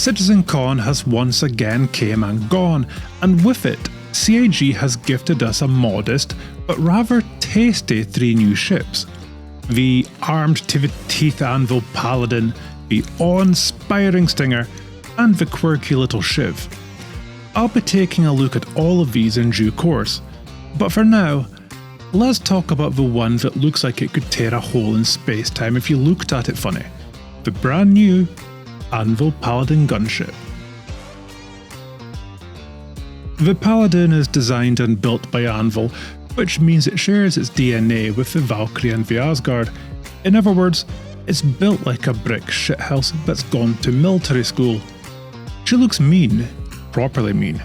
Citizen Con has once again came and gone, and with it, CIG has gifted us a modest, but rather tasty 3 new ships. The armed to the teeth Anvil Paladin, the awe-inspiring Stinger, and the quirky little Shiv. I'll be taking a look at all of these in due course, but for now, let's talk about the one that looks like it could tear a hole in space-time if you looked at it funny. The brand new Anvil Paladin Gunship. The Paladin is designed and built by Anvil, which means it shares its DNA with the Valkyrie and the Asgard. In other words, it's built like a brick shithouse that's gone to military school. She looks mean, properly mean.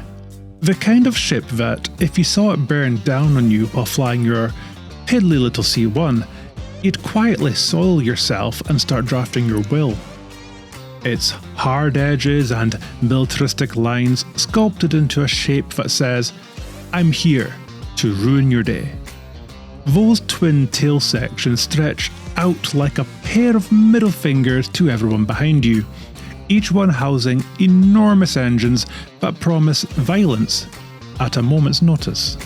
The kind of ship that, if you saw it bearing down on you while flying your piddly little C1, you'd quietly soil yourself and start drafting your will. Its hard edges and militaristic lines sculpted into a shape that says, "I'm here to ruin your day." Those twin tail sections stretch out like a pair of middle fingers to everyone behind you, each one housing enormous engines that promise violence at a moment's notice.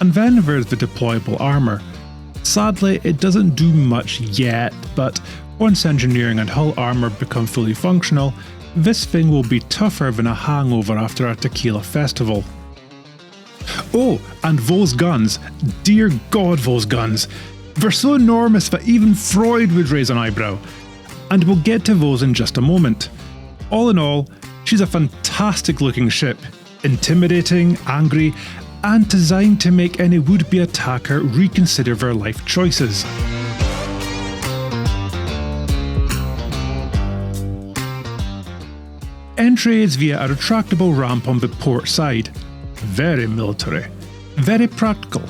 And then there's the deployable armour. Sadly, it doesn't do much yet, but once engineering and hull armour become fully functional, this thing will be tougher than a hangover after a tequila festival. Oh, and those guns, dear God those guns, they're so enormous that even Freud would raise an eyebrow. And we'll get to those in just a moment. All in all, she's a fantastic looking ship, intimidating, angry, and designed to make any would-be attacker reconsider their life choices. Entry is via a retractable ramp on the port side. Very military, very practical.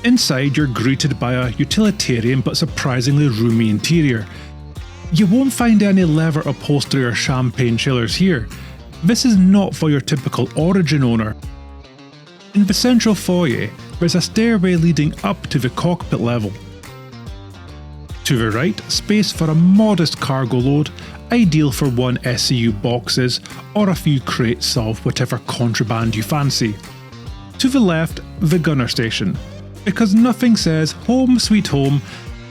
Inside, you're greeted by a utilitarian but surprisingly roomy interior. You won't find any leather upholstery or champagne chillers here. This is not for your typical Origin owner. In the central foyer, there's a stairway leading up to the cockpit level. To the right, space for a modest cargo load, ideal for 1 SCU boxes or a few crates of whatever contraband you fancy. To the left, the gunner station, because nothing says home sweet home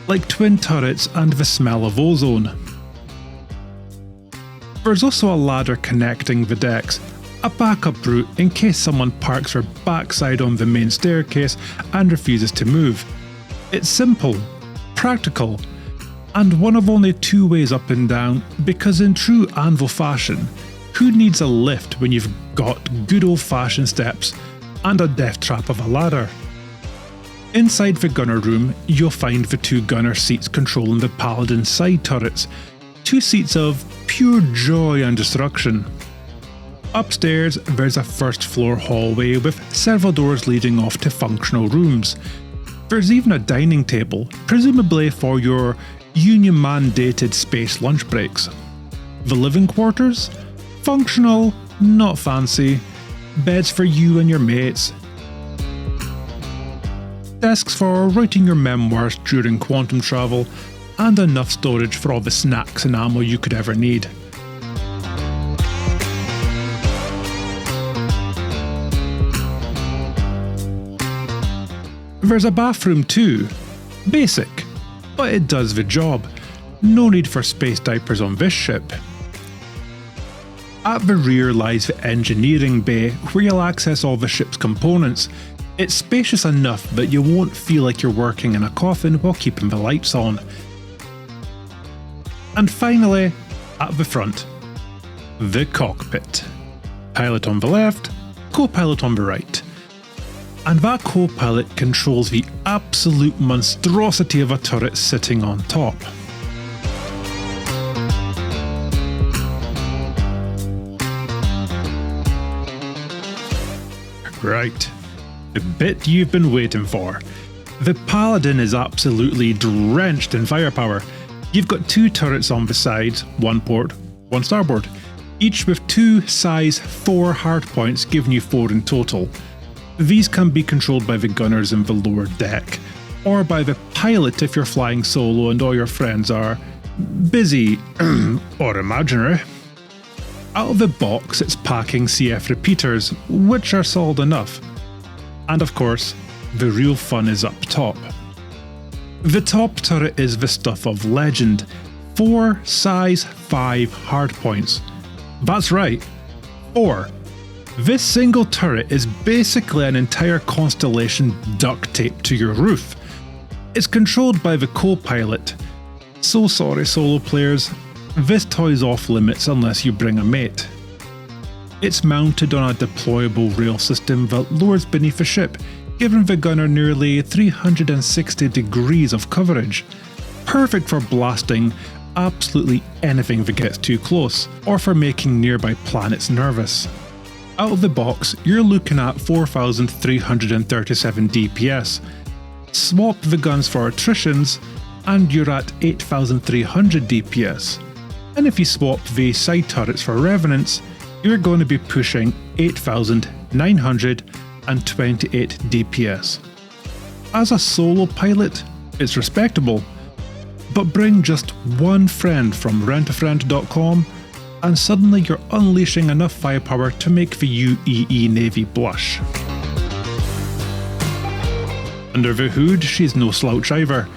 like twin turrets and the smell of ozone. There's also a ladder connecting the decks, a backup route in case someone parks their backside on the main staircase and refuses to move. It's simple, practical, and one of only 2 ways up and down, because in true Anvil fashion, who needs a lift when you've got good old-fashioned steps and a death trap of a ladder? Inside the gunner room, you'll find the 2 gunner seats controlling the Paladin side turrets, 2 seats of pure joy and destruction. Upstairs, there's a first floor hallway with several doors leading off to functional rooms. There's even a dining table, presumably for your union-mandated space lunch breaks. The living quarters? Functional, not fancy. Beds for you and your mates. Desks for writing your memoirs during quantum travel, and enough storage for all the snacks and ammo you could ever need. There's a bathroom too. Basic, but it does the job. No need for space diapers on this ship. At the rear lies the engineering bay, where you'll access all the ship's components. It's spacious enough that you won't feel like you're working in a coffin while keeping the lights on. And finally, at the front, the cockpit. Pilot on the left, co-pilot on the right. And that co-pilot controls the absolute monstrosity of a turret sitting on top. Right. The bit you've been waiting for. The Paladin is absolutely drenched in firepower. You've got 2 turrets on the sides, 1 port, 1 starboard, each with 2 size 4 hardpoints, giving you 4 in total. These can be controlled by the gunners in the lower deck, or by the pilot if you're flying solo and all your friends are busy or imaginary. Out of the box, it's packing CF repeaters, which are solid enough. And of course, the real fun is up top. The top turret is the stuff of legend, 4 size 5 hardpoints. That's right, 4. This single turret is basically an entire constellation duct taped to your roof. It's controlled by the co-pilot. So sorry solo players, this toy's off limits unless you bring a mate. It's mounted on a deployable rail system that lowers beneath the ship, giving the gunner nearly 360 degrees of coverage. Perfect for blasting absolutely anything that gets too close, or for making nearby planets nervous. Out of the box, you're looking at 4,337 DPS. Swap the guns for attritions, and you're at 8,300 DPS. And if you swap the side turrets for revenants, you're going to be pushing 8,928 DPS. As a solo pilot, it's respectable, but bring just one friend from rentafriend.com and suddenly you're unleashing enough firepower to make the UEE Navy blush. Under the hood, she's no slouch either.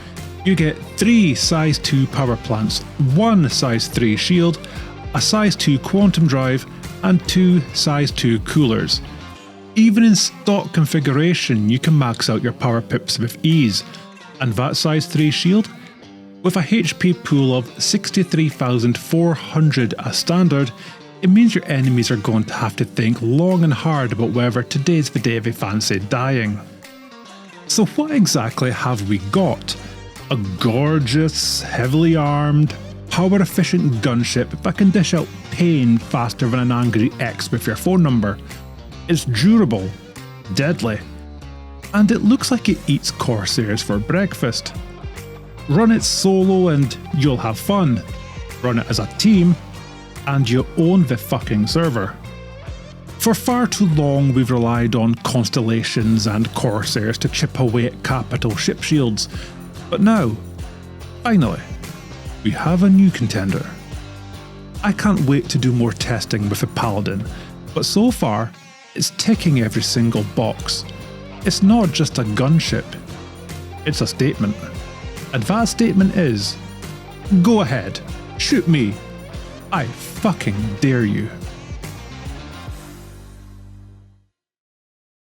You get 3 size 2 power plants, 1 size 3 shield, a size 2 quantum drive, and 2 size 2 coolers. Even in stock configuration, you can max out your power pips with ease, and that size 3 shield? With a HP pool of 63,400 as standard, it means your enemies are going to have to think long and hard about whether today's the day they fancy dying. So what exactly have we got? A gorgeous, heavily armed, power-efficient gunship that can dish out pain faster than an angry ex with your phone number. It's durable, deadly, and it looks like it eats Corsairs for breakfast. Run it solo and you'll have fun. Run it as a team and you own the fucking server. For far too long we've relied on constellations and Corsairs to chip away at capital ship shields, but now, finally, we have a new contender. I can't wait to do more testing with the Paladin, but so far, it's ticking every single box. It's not just a gunship, it's a statement. And that statement is, go ahead, shoot me. I fucking dare you.